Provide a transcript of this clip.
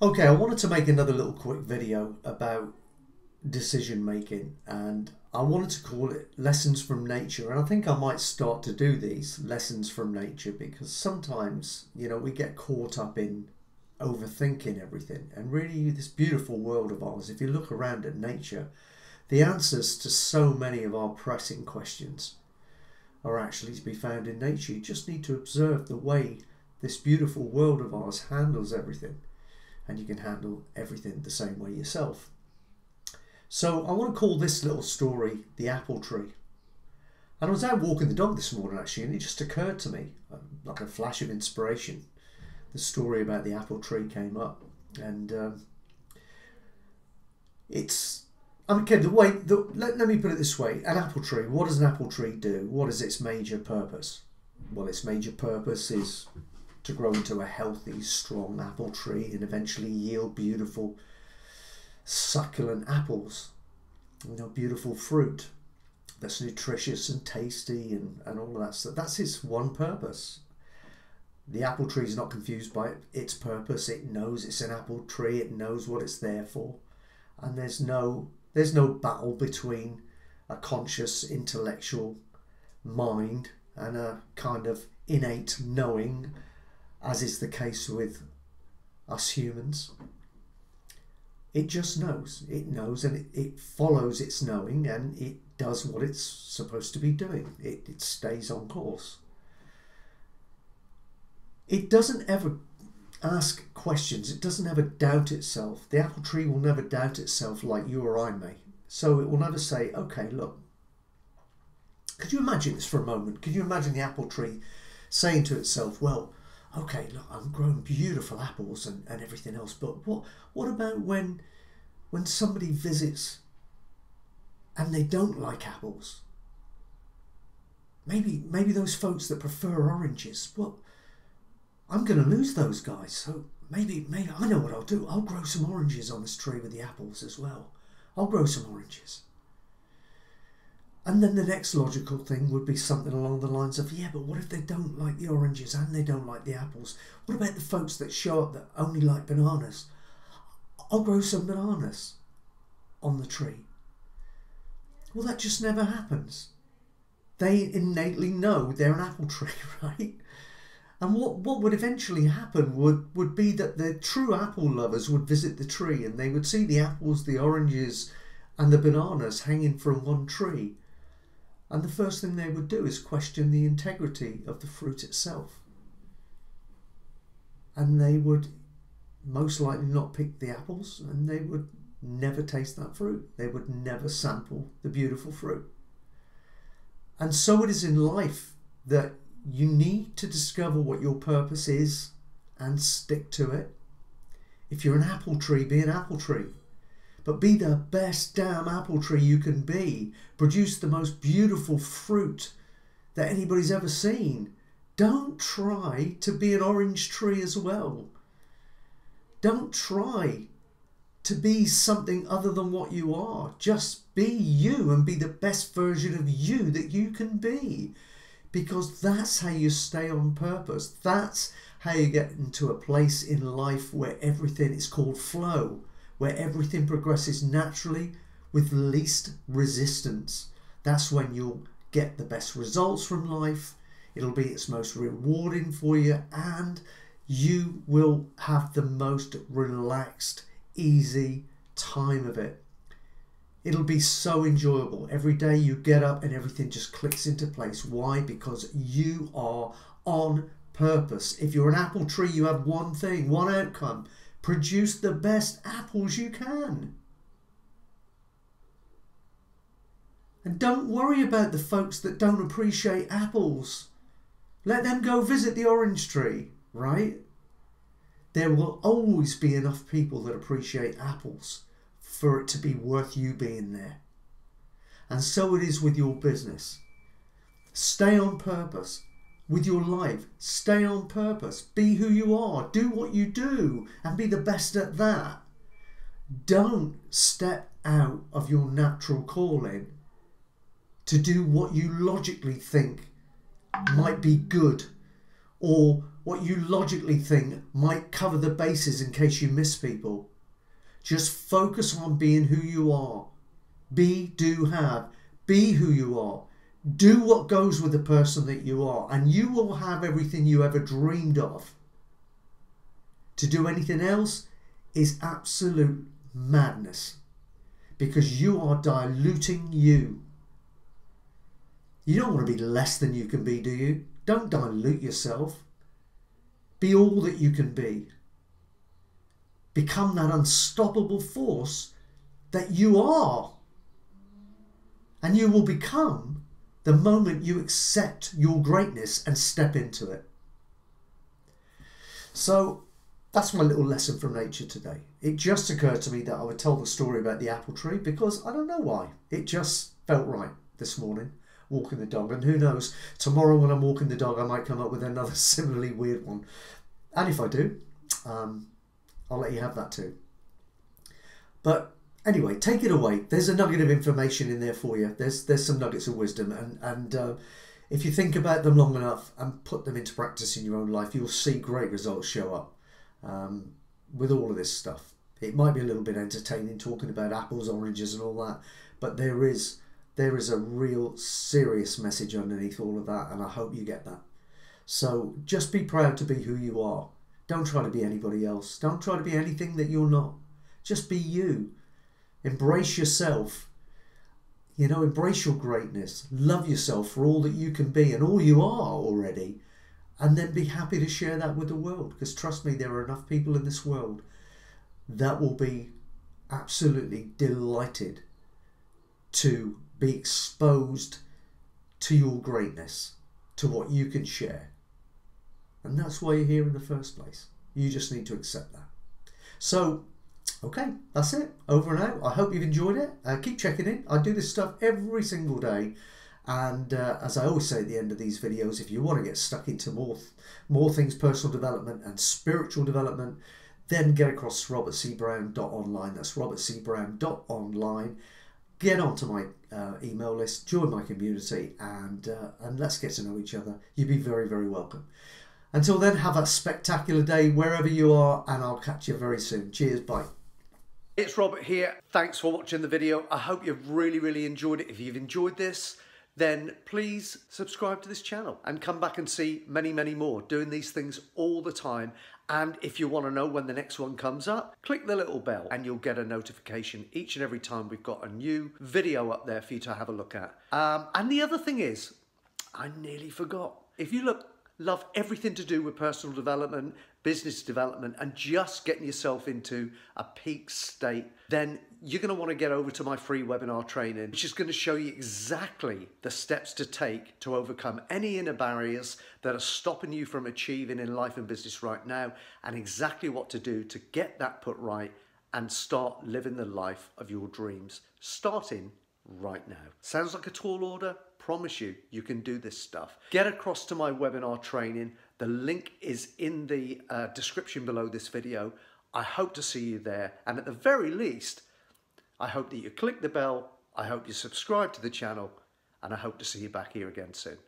Okay, I wanted to make another little quick video about decision making, and I wanted to call it Lessons from Nature. And I think I might start to do these lessons from nature because sometimes, we get caught up in overthinking everything. And really, this beautiful world of ours, if you look around at nature, the answers to so many of our pressing questions are actually to be found in nature. You just need to observe the way this beautiful world of ours handles everything, and you can handle everything the same way yourself. So I want to call this little story The Apple Tree. And I was out walking the dog this morning actually, and it just occurred to me, like a flash of inspiration. The story about the apple tree came up, and okay. Let me put it this way: an apple tree. What does an apple tree do? What is its major purpose? Well, its major purpose is to grow into a healthy, strong apple tree and eventually yield beautiful, succulent apples. Beautiful fruit that's nutritious and tasty and all of that stuff. That's its one purpose. The apple tree is not confused by its purpose. It knows it's an apple tree. It knows what it's there for. And there's no battle between a conscious intellectual mind and a kind of innate knowing, as is the case with us humans. It just knows. It knows, and it follows its knowing, and it does what it's supposed to be doing. It stays on course. It doesn't ever ask questions. It doesn't ever doubt itself. The apple tree will never doubt itself like you or I may. So it will never say, okay, look, could you imagine this for a moment? Could you imagine the apple tree saying to itself, well, okay, look, I'm growing beautiful apples and everything else, but what about when somebody visits and they don't like apples? Maybe those folks that prefer oranges, well, I'm going to lose those guys, so maybe I know what I'll do. I'll grow some oranges on this tree with the apples as well. I'll grow some oranges. And then the next logical thing would be something along the lines of, yeah, but what if they don't like the oranges and they don't like the apples? What about the folks that show up that only like bananas? I'll grow some bananas on the tree. Well, that just never happens. They innately know they're an apple tree, right? And what would eventually happen would be that the true apple lovers would visit the tree and they would see the apples, the oranges and the bananas hanging from one tree. And the first thing they would do is question the integrity of the fruit itself. And they would most likely not pick the apples, and they would never taste that fruit. They would never sample the beautiful fruit. And so it is in life, that you need to discover what your purpose is and stick to it. If you're an apple tree, be an apple tree. But be the best damn apple tree you can be. Produce the most beautiful fruit that anybody's ever seen. Don't try to be an orange tree as well. Don't try to be something other than what you are. Just be you and be the best version of you that you can be. Because that's how you stay on purpose. That's how you get into a place in life where everything is called flow, where everything progresses naturally with least resistance. That's when you'll get the best results from life. It'll be its most rewarding for you, and you will have the most relaxed, easy time of it. It'll be so enjoyable. Every day you get up and everything just clicks into place. Why? Because you are on purpose. If you're an apple tree, you have one thing, one outcome. Produce the best apples you can. And don't worry about the folks that don't appreciate apples. Let them go visit the orange tree, right? There will always be enough people that appreciate apples for it to be worth you being there. And so it is with your business. Stay on purpose. With your life, stay on purpose. Be who you are. Do what you do and be the best at that. Don't step out of your natural calling to do what you logically think might be good or what you logically think might cover the bases in case you miss people. Just focus on being who you are. Be, do, have. Be who you are. Do what goes with the person that you are, and you will have everything you ever dreamed of. To do anything else is absolute madness, because you are diluting you. You don't want to be less than you can be, do you? Don't dilute yourself. Be all that you can be. Become that unstoppable force that you are. And you will become the moment you accept your greatness and step into it. So that's my little lesson from nature today. It just occurred to me that I would tell the story about the apple tree because I don't know why. It just felt right this morning, walking the dog. And who knows, tomorrow when I'm walking the dog, I might come up with another similarly weird one. And if I do, I'll let you have that too. But anyway, take it away. There's a nugget of information in there for you. There's some nuggets of wisdom. And if you think about them long enough and put them into practice in your own life, you'll see great results show up with all of this stuff. It might be a little bit entertaining talking about apples, oranges and all that, but there is a real serious message underneath all of that, and I hope you get that. So just be proud to be who you are. Don't try to be anybody else. Don't try to be anything that you're not. Just be you. Embrace yourself. You know, embrace your greatness. Love yourself for all that you can be and all you are already. And then be happy to share that with the world. Because trust me, there are enough people in this world that will be absolutely delighted to be exposed to your greatness, to what you can share. And that's why you're here in the first place. You just need to accept that. So, okay, that's it. Over and out. I hope you've enjoyed it. Keep checking in. I do this stuff every single day. And as I always say at the end of these videos, if you want to get stuck into more things, personal development and spiritual development, then get across to robertcbrown.online. That's robertcbrown.online. Get onto my email list, join my community, and let's get to know each other. You'd be very, very welcome. Until then, have a spectacular day wherever you are, and I'll catch you very soon. Cheers, bye. It's Robert here. Thanks for watching the video. I hope you've really, really enjoyed it. If you've enjoyed this, then please subscribe to this channel and come back and see many, many more. Doing these things all the time. And if you want to know when the next one comes up, click the little bell and you'll get a notification each and every time we've got a new video up there for you to have a look at. And the other thing is, I nearly forgot. If you love everything to do with personal development, business development, and just getting yourself into a peak state, then you're going to want to get over to my free webinar training, which is going to show you exactly the steps to take to overcome any inner barriers that are stopping you from achieving in life and business right now, and exactly what to do to get that put right and start living the life of your dreams, starting right now. Sounds like a tall order? Promise you, you can do this stuff. Get across to my webinar training. The link is in the description below this video. I hope to see you there. And at the very least, I hope that you click the bell. I hope you subscribe to the channel. And I hope to see you back here again soon.